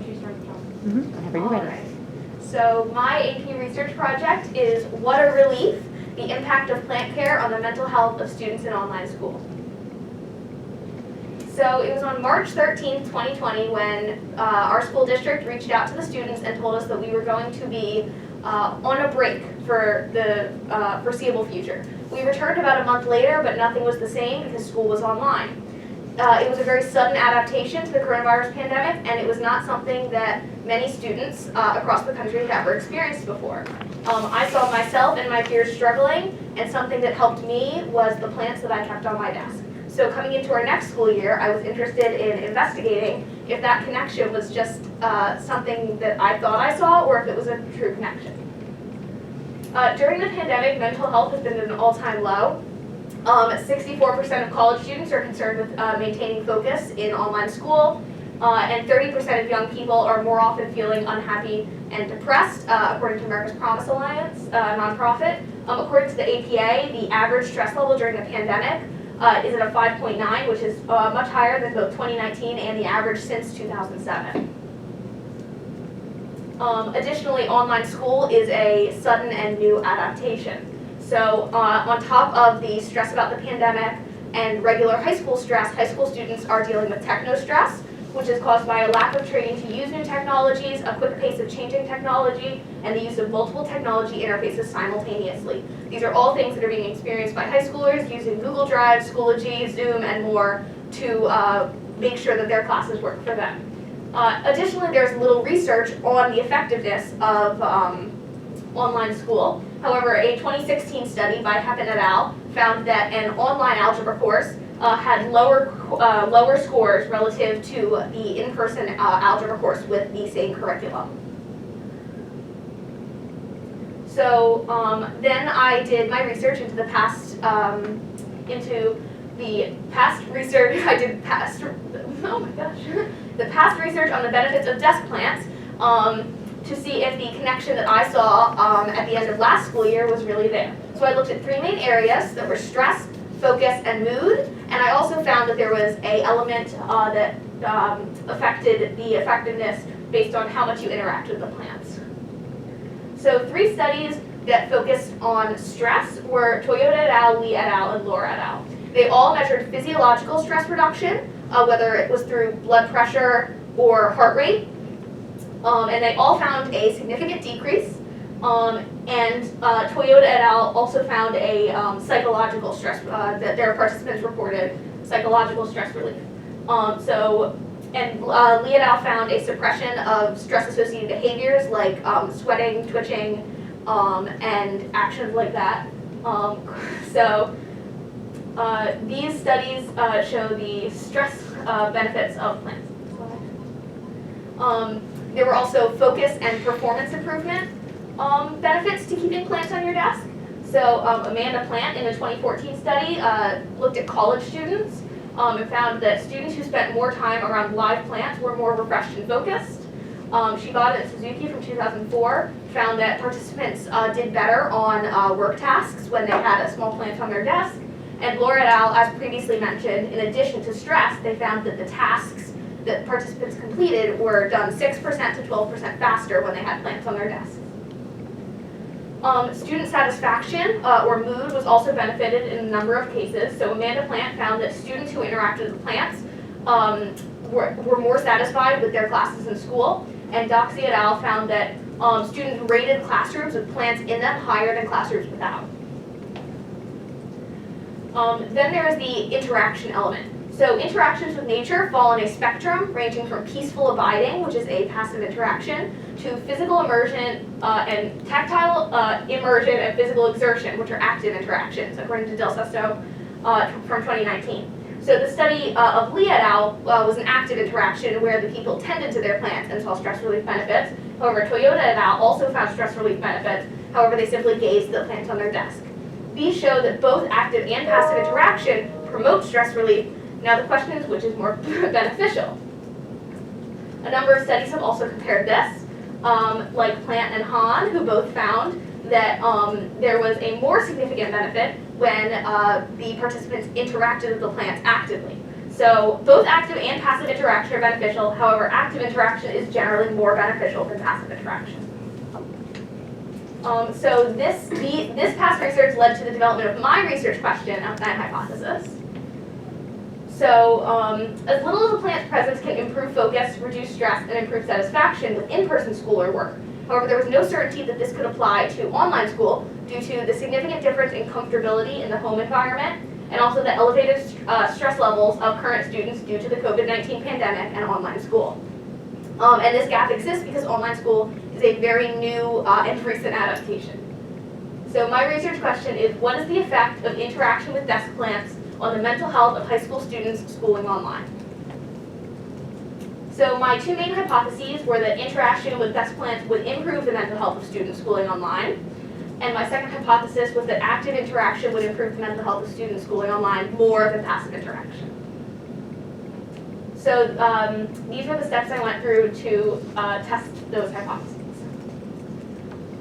you start the talk? Whenever you're ready. Alright. So my AP research project is What a Relief, the impact of plant care on the mental health of students in online school. So it was on March 13th, 2020 when our school district reached out to the students and told us that we were going to be on a break for the foreseeable future. We returned about a month later, but nothing was the same because school was online. It was a very sudden adaptation to the coronavirus pandemic, and it was not something that many students across the country had ever experienced before. I saw myself and my peers struggling, and something that helped me was the plants that I kept on my desk. So coming into our next school year, I was interested in investigating if that connection was just something that I thought I saw, or if it was a true connection. During the pandemic, mental health has been at an all-time low. 64% of college students are concerned with maintaining focus in online school, and 30% of young people are more often feeling unhappy and depressed, according to America's Promise Alliance, nonprofit. According to the APA, the average stress level during the pandemic is at a 5.9, which is much higher than both 2019 and the average since 2007. Additionally, online school is a sudden and new adaptation. So on top of the stress about the pandemic and regular high school stress, high school students are dealing with techno stress, which is caused by a lack of training to use new technologies, a quick pace of changing technology, and the use of multiple technology interfaces simultaneously. These are all things that are being experienced by high schoolers using Google Drive, Schoology, Zoom, and more to make sure that their classes work for them. Additionally, there's little research on the effectiveness of online school. However, a 2016 study by Heppen et al. Found that an online algebra course had lower scores relative to the in-person algebra course with the same curriculum. So then I did my research into the past research. I did the past research on the benefits of desk plants to see if the connection that I saw at the end of last school year was really there. So I looked at three main areas that were stress, focus, and mood, and I also found that there was an element that affected the effectiveness based on how much you interact with the plants. So three studies that focused on stress were Toyota et al., Lee et al., and Laura et al. They all measured physiological stress reduction, whether it was through blood pressure or heart rate, and they all found a significant decrease. And Toyota et al. Also found a psychological stress, that their participants reported psychological stress relief. And Lee et al. Found a suppression of stress-associated behaviors like sweating, twitching, and actions like that. These studies show the stress benefits of plants. There were also focus and performance improvement benefits to keeping plants on your desk. So Amanda Plant in a 2014 study looked at college students and found that students who spent more time around live plants were more refreshed and focused. Shibata and Suzuki from 2004 found that participants did better on work tasks when they had a small plant on their desk. And Laura et al., as previously mentioned, in addition to stress, they found that the tasks that participants completed were done 6% to 12% faster when they had plants on their desks. Student satisfaction or mood was also benefited in a number of cases. So Amanda Plant found that students who interacted with plants were more satisfied with their classes in school. And Doxy et al. Found that students rated classrooms with plants in them higher than classrooms without. Then there is the interaction element. So interactions with nature fall on a spectrum ranging from peaceful abiding, which is a passive interaction, to physical immersion and tactile immersion and physical exertion, which are active interactions, according to Del Sesto from 2019. So the study of Lee et al. Was an active interaction where the people tended to their plants and saw stress relief benefits. However, Toyota et al. Also found stress relief benefits. However, they simply gazed at the plants on their desk. These show that both active and passive interaction promote stress relief. Now the question is, which is more beneficial? A number of studies have also compared this, like Plant and Hahn, who both found that there was a more significant benefit when the participants interacted with the plants actively. So both active and passive interaction are beneficial. However, active interaction is generally more beneficial than passive interaction. So this past research led to the development of my research question and hypothesis. So as little as a plant's presence can improve focus, reduce stress, and improve satisfaction with in-person school or work. However, there was no certainty that this could apply to online school due to the significant difference in comfortability in the home environment and also the elevated stress levels of current students due to the COVID-19 pandemic and online school. And this gap exists because online school is a very new and recent adaptation. So my research question is, what is the effect of interaction with desk plants on the mental health of high school students schooling online? So my two main hypotheses were that interaction with desk plants would improve the mental health of students schooling online. And my second hypothesis was that active interaction would improve the mental health of students schooling online more than passive interaction. So these were the steps I went through to test those hypotheses.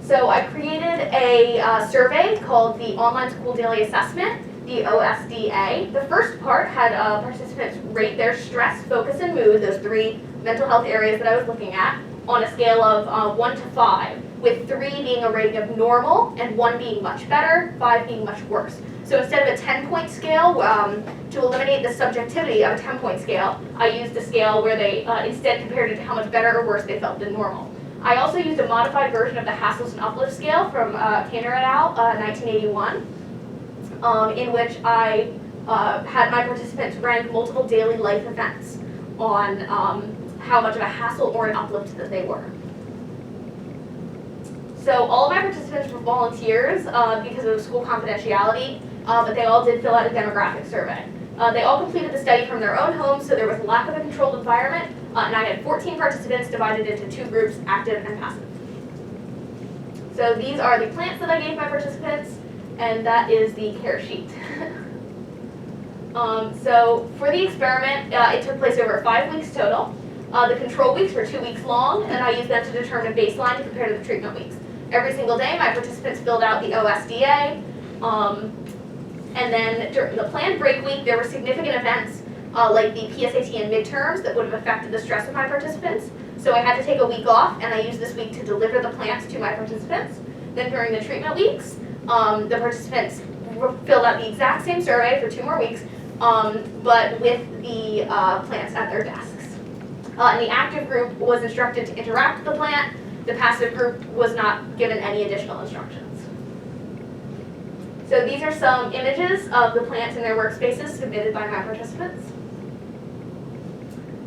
So I created a survey called the Online School Daily Assessment, the OSDA. The first part had participants rate their stress, focus, and mood, those three mental health areas that I was looking at, on a scale of 1 to 5, with 3 being a rating of normal and 1 being much better, 5 being much worse. So instead of a 10-point scale, to eliminate the subjectivity of a 10-point scale, I used a scale where they instead compared it to how much better or worse they felt than normal. I also used a modified version of the Hassels and Uplift scale from Kanner et al., 1981, in which I had my participants rank multiple daily life events on how much of a hassle or an uplift that they were. So all of my participants were volunteers because of school confidentiality, but they all did fill out a demographic survey. They all completed the study from their own homes, so there was a lack of a controlled environment, and I had 14 participants divided into 2 groups, active and passive. So these are the plants that I gave my participants, and that is the care sheet. So for the experiment, it took place over 5 weeks total. The control weeks were 2 weeks long, and I used them to determine a baseline to compare to the treatment weeks. Every single day, my participants filled out the OSDA, and then during the planned break week, there were significant events like the PSAT and midterms that would have affected the stress of my participants. So I had to take a week off, and I used this week to deliver the plants to my participants. Then during the treatment weeks, the participants filled out the exact same survey for 2 more weeks, but with the plants at their desks. And the active group was instructed to interact with the plant. The passive group was not given any additional instructions. So these are some images of the plants in their workspaces submitted by my participants.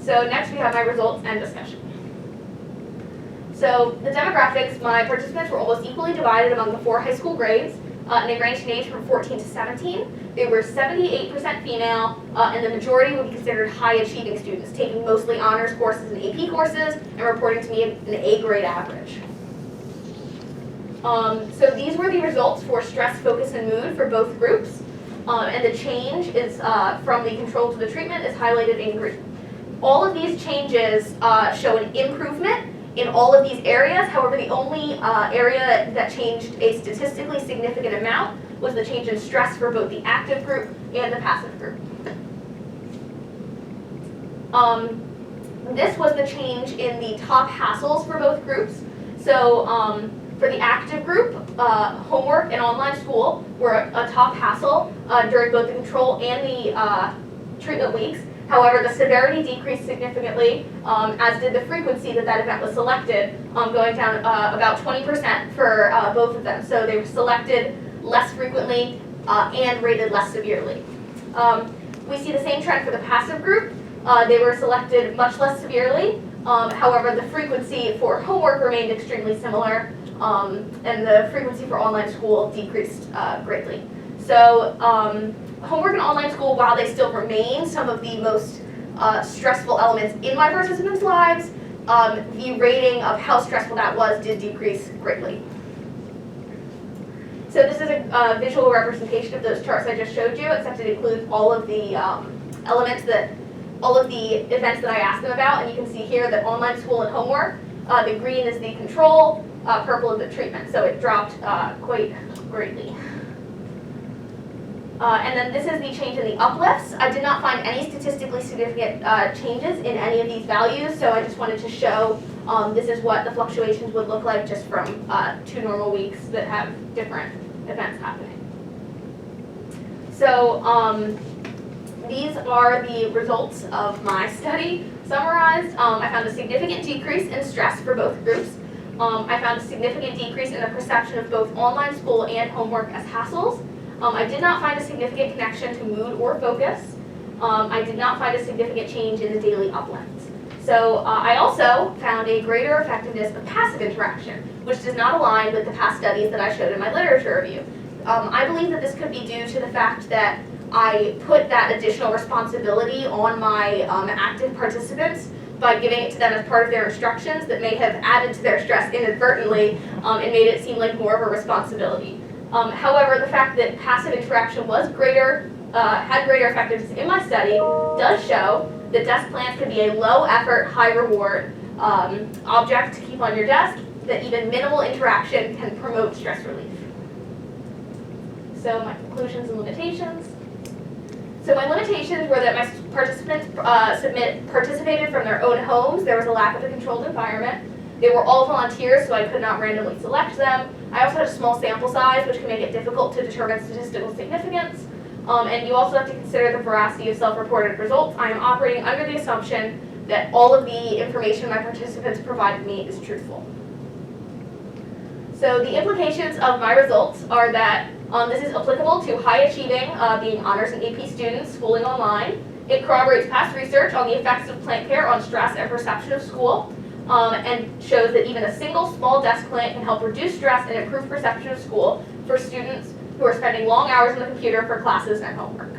So next we have my results and discussion. So the demographics, my participants were almost equally divided among the 4 high school grades, and they ranged in age from 14 to 17. They were 78% female, and the majority would be considered high-achieving students, taking mostly honors courses and AP courses, and reporting to me an A-grade average. So these were the results for stress, focus, and mood for both groups, and the change is from the control to the treatment is highlighted in green. All of these changes show an improvement in all of these areas. However, the only area that changed a statistically significant amount was the change in stress for both the active group and the passive group. This was the change in the top hassles for both groups. So for the active group, homework and online school were a top hassle during both the control and the treatment weeks. However, the severity decreased significantly, as did the frequency that event was selected, going down about 20% for both of them. So they were selected less frequently and rated less severely. We see the same trend for the passive group. They were selected much less severely. However, the frequency for homework remained extremely similar, and the frequency for online school decreased greatly. So homework and online school, while they still remain some of the most stressful elements in my participants' lives, the rating of how stressful that was did decrease greatly. So this is a visual representation of those charts I just showed you, except it includes all of the all of the events that I asked them about, and you can see here that online school and homework, the green is the control, purple is the treatment, so it dropped quite greatly. And then this is the change in the uplifts. I did not find any statistically significant changes in any of these values, so I just wanted to show this is what the fluctuations would look like just from 2 normal weeks that have different events happening. So these are the results of my study summarized. I found a significant decrease in stress for both groups. I found a significant decrease in the perception of both online school and homework as hassles. I did not find a significant connection to mood or focus. I did not find a significant change in the daily uplifts. So I also found a greater effectiveness of passive interaction, which does not align with the past studies that I showed in my literature review. I believe that this could be due to the fact that I put that additional responsibility on my active participants by giving it to them as part of their instructions that may have added to their stress inadvertently and made it seem like more of a responsibility. However, the fact that passive interaction was greater, had greater effectiveness in my study does show that desk plans can be a low effort, high reward object to keep on your desk, that even minimal interaction can promote stress relief. So my conclusions and limitations. So my limitations were that my participants participated from their own homes. There was a lack of a controlled environment. They were all volunteers, so I could not randomly select them. I also had a small sample size, which can make it difficult to determine statistical significance. And you also have to consider the veracity of self-reported results. I am operating under the assumption that all of the information my participants provided me is truthful. So the implications of my results are that this is applicable to high-achieving, being honors and AP students, schooling online. It corroborates past research on the effects of plant care on stress and perception of school, and shows that even a single small desk plant can help reduce stress and improve perception of school for students who are spending long hours on the computer for classes and homework.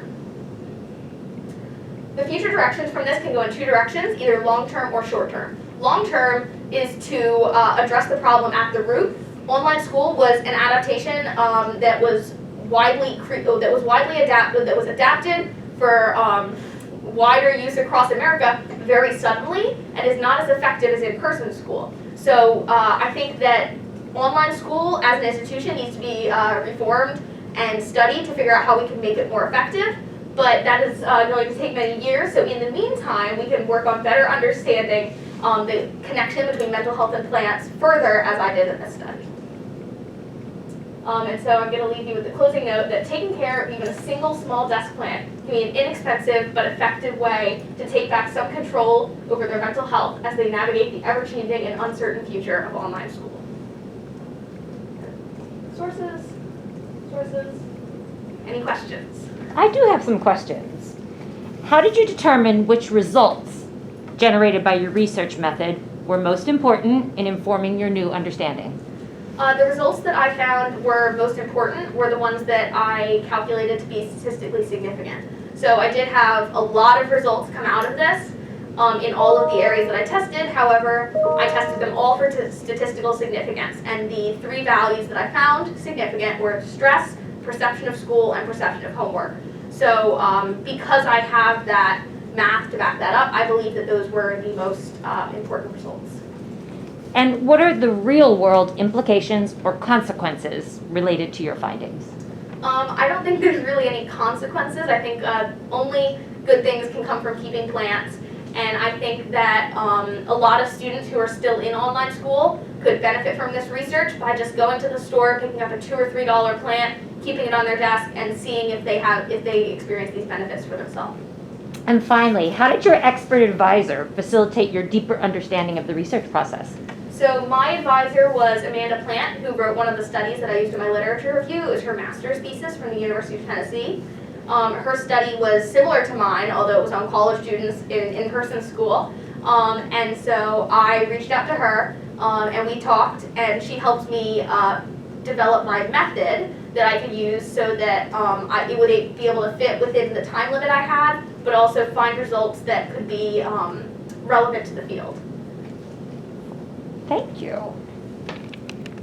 The future directions from this can go in 2 directions, either long-term or short-term. Long-term is to address the problem at the root. Online school was an adaptation that was widely adapted for wider use across America very suddenly and is not as effective as in-person school. So I think that online school as an institution needs to be reformed and studied to figure out how we can make it more effective, but that is going to take many years. So in the meantime, we can work on better understanding the connection between mental health and plants further, as I did in this study. And so I'm going to leave you with the closing note that taking care of even a single small desk plant can be an inexpensive but effective way to take back some control over their mental health as they navigate the ever-changing and uncertain future of online school. Sources? Any questions? I do have some questions. How did you determine which results generated by your research method were most important in informing your new understanding? The results that I found were most important were the ones that I calculated to be statistically significant. So I did have a lot of results come out of this in all of the areas that I tested. However, I tested them all for statistical significance. And the 3 values that I found significant were stress, perception of school, and perception of homework. So because I have that math to back that up, I believe that those were the most important results. And what are the real-world implications or consequences related to your findings? I don't think there's really any consequences. I think only good things can come from keeping plants. And I think that a lot of students who are still in online school could benefit from this research by just going to the store, picking up a $2 or $3 plant, keeping it on their desk, and seeing if they experience these benefits for themselves. And finally, how did your expert advisor facilitate your deeper understanding of the research process? So my advisor was Amanda Plant, who wrote one of the studies that I used in my literature review. It was her master's thesis from the University of Tennessee. Her study was similar to mine, although it was on college students in in-person school. And so I reached out to her, and we talked, and she helped me develop my method that I could use so that it would be able to fit within the time limit I had, but also find results that could be relevant to the field. Thank you.